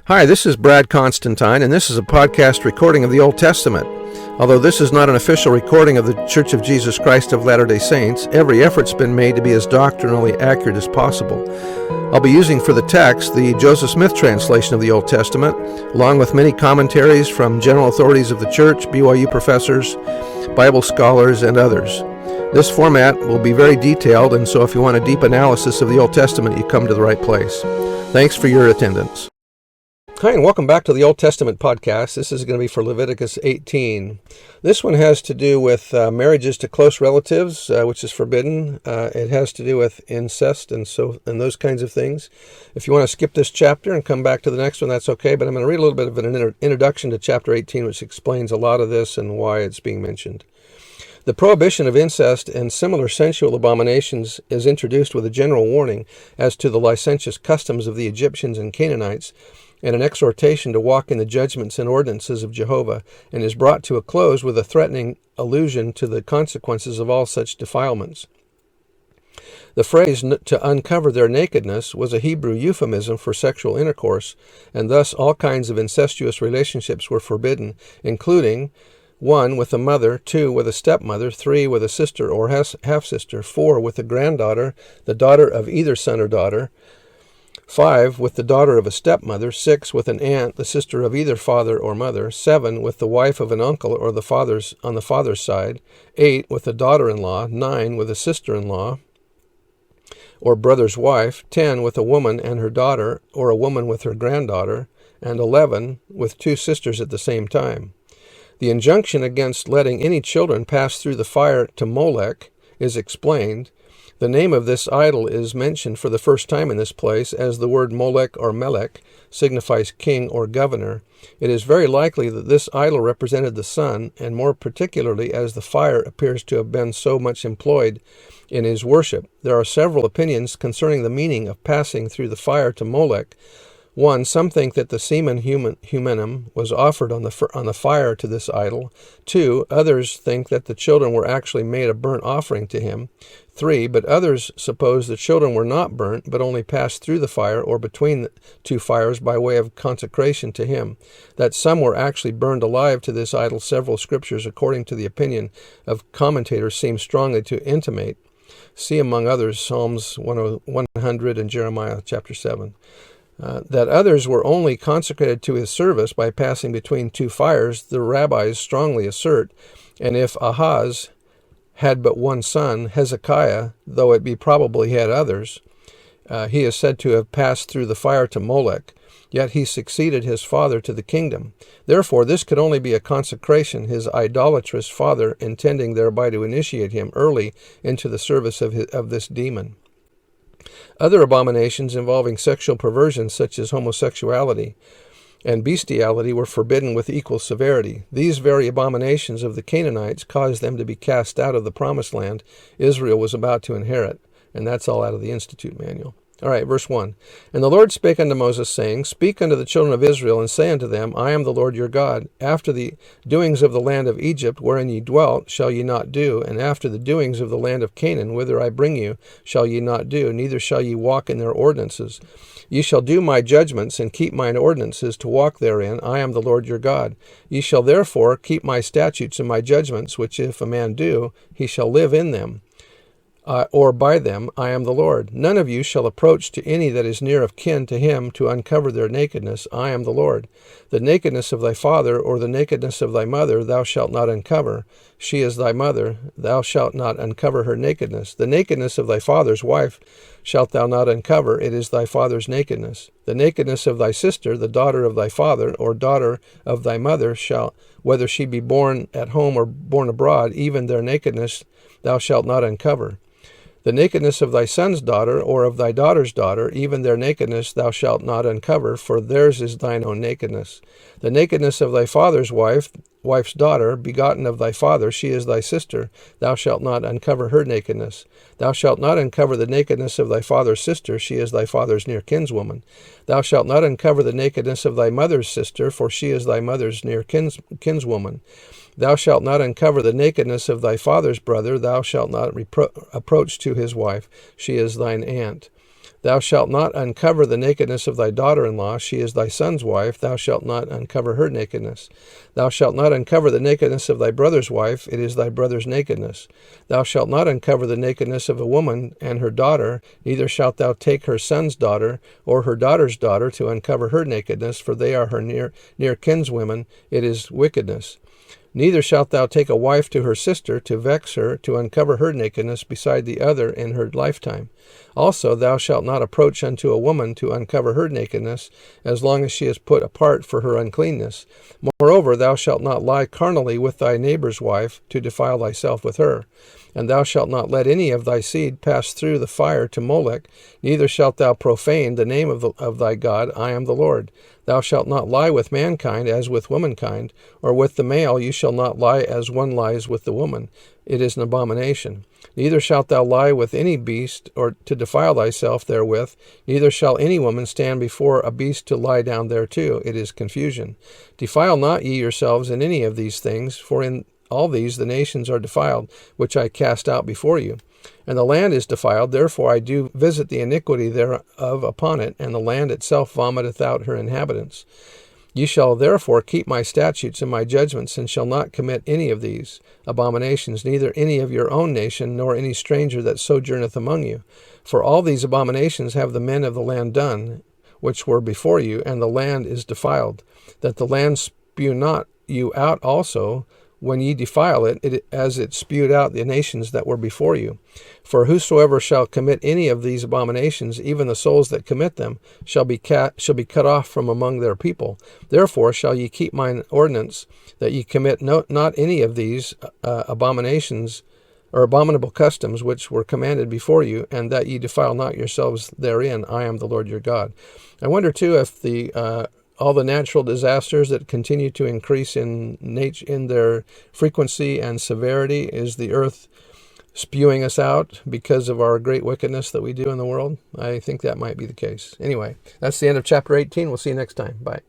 Hi, this is Brad Constantine, and this is a podcast recording of the Old Testament. Although this is not an official recording of the Church of Jesus Christ of Latter-day Saints, every effort's been made to be as doctrinally accurate as possible. I'll be using for the text the Joseph Smith translation of the Old Testament, along with many commentaries from general authorities of the Church, BYU professors, Bible scholars, and others. This format will be very detailed, and so if you want a deep analysis of the Old Testament, you come to the right place. Thanks for your attendance. Hi, and welcome back to the Old Testament podcast. This is going to be for Leviticus 18. This one has to do with marriages to close relatives, which is forbidden. It has to do with incest and those kinds of things. If you want to skip this chapter and come back to the next one, that's okay. But I'm going to read a little bit of an introduction to chapter 18, which explains a lot of this and why it's being mentioned. The prohibition of incest and similar sensual abominations is introduced with a general warning as to the licentious customs of the Egyptians and Canaanites, and an exhortation to walk in the judgments and ordinances of Jehovah, and is brought to a close with a threatening allusion to the consequences of all such defilements. The phrase to uncover their nakedness was a Hebrew euphemism for sexual intercourse, and thus all kinds of incestuous relationships were forbidden, including 1. with a mother, 2. with a stepmother, 3. with a sister or half-sister, 4. with a granddaughter, the daughter of either son or daughter, 5. with the daughter of a stepmother, 6. with an aunt, the sister of either father or mother, 7. with the wife of an uncle or on the father's side, 8. with a daughter-in-law, 9. with a sister-in-law or brother's wife, 10. with a woman and her daughter or a woman with her granddaughter, and 11. with two sisters at the same time. The injunction against letting any children pass through the fire to Molech is explained. The name of this idol is mentioned for the first time in this place, as the word Molech or Melech signifies king or governor. It is very likely that this idol represented the sun, and more particularly as the fire appears to have been so much employed in his worship. There are several opinions concerning the meaning of passing through the fire to Molech. 1. Some think that the semen humanum was offered on the fire to this idol. 2. Others think that the children were actually made a burnt offering to him. 3. But others suppose the children were not burnt, but only passed through the fire or between the two fires by way of consecration to him. That some were actually burned alive to this idol, several scriptures, according to the opinion of commentators, seem strongly to intimate. See, among others, Psalms 100 and Jeremiah chapter 7. That others were only consecrated to his service by passing between two fires, the rabbis strongly assert, and if Ahaz had but one son, Hezekiah, though it be probable he had others, he is said to have passed through the fire to Molech, yet he succeeded his father to the kingdom. Therefore, this could only be a consecration, his idolatrous father intending thereby to initiate him early into the service of this demon. Other abominations involving sexual perversion, such as homosexuality and bestiality, were forbidden with equal severity. These very abominations of the Canaanites caused them to be cast out of the promised land Israel was about to inherit. And that's all out of the Institute Manual. All right, verse 1. And the Lord spake unto Moses, saying, Speak unto the children of Israel, and say unto them, I am the Lord your God. After the doings of the land of Egypt, wherein ye dwelt, shall ye not do, and after the doings of the land of Canaan, whither I bring you, shall ye not do, neither shall ye walk in their ordinances. Ye shall do my judgments, and keep mine ordinances, to walk therein. I am the Lord your God. Ye shall therefore keep my statutes and my judgments, which if a man do, he shall live in them. Or by them, I am the Lord. None of you shall approach to any that is near of kin to him to uncover their nakedness. I am the Lord. The nakedness of thy father or the nakedness of thy mother thou shalt not uncover. She is thy mother. Thou shalt not uncover her nakedness. The nakedness of thy father's wife shalt thou not uncover. It is thy father's nakedness. The nakedness of thy sister, the daughter of thy father, or daughter of thy mother, whether she be born at home or born abroad, even their nakedness thou shalt not uncover. The nakedness of thy son's daughter, or of thy daughter's daughter, even their nakedness thou shalt not uncover, for theirs is thine own nakedness. The nakedness of thy father's wife's daughter, begotten of thy father, she is thy sister, thou shalt not uncover her nakedness. Thou shalt not uncover the nakedness of thy father's sister, she is thy father's near kinswoman. Thou shalt not uncover the nakedness of thy mother's sister, for she is thy mother's near kinswoman. Thou shalt not uncover the nakedness of thy father's brother. Thou shalt not approach to his wife. She is thine aunt. Thou shalt not uncover the nakedness of thy daughter-in-law. She is thy son's wife. Thou shalt not uncover her nakedness. Thou shalt not uncover the nakedness of thy brother's wife. It is thy brother's nakedness. Thou shalt not uncover the nakedness of a woman and her daughter. Neither shalt thou take her son's daughter or her daughter's daughter to uncover her nakedness, for they are her near kinswomen. It is wickedness. Neither shalt thou take a wife to her sister, to vex her, to uncover her nakedness beside the other in her lifetime. Also thou shalt not approach unto a woman to uncover her nakedness, as long as she is put apart for her uncleanness. Moreover, thou shalt not lie carnally with thy neighbor's wife, to defile thyself with her. And thou shalt not let any of thy seed pass through the fire to Molech, neither shalt thou profane the name of thy God. I am the Lord. Thou shalt not lie with mankind as with womankind, or with the male you shall not lie as one lies with the woman. It is an abomination. Neither shalt thou lie with any beast, or to defile thyself therewith. Neither shall any woman stand before a beast to lie down thereto. It is confusion. Defile not ye yourselves in any of these things, for in all these the nations are defiled, which I cast out before you. And the land is defiled, therefore I do visit the iniquity thereof upon it, and the land itself vomiteth out her inhabitants. Ye shall therefore keep my statutes and my judgments, and shall not commit any of these abominations, neither any of your own nation, nor any stranger that sojourneth among you. For all these abominations have the men of the land done, which were before you, and the land is defiled, that the land spew not you out also, when ye defile it, as it spewed out the nations that were before you. For whosoever shall commit any of these abominations, even the souls that commit them, shall be cut off from among their people. Therefore shall ye keep mine ordinance, that ye commit not any of these abominations, or abominable customs which were commanded before you, and that ye defile not yourselves therein. I am the Lord your God. I wonder too if all the natural disasters that continue to increase in their frequency and severity, is the earth spewing us out because of our great wickedness that we do in the world? I think that might be the case. Anyway, that's the end of chapter 18. We'll see you next time. Bye.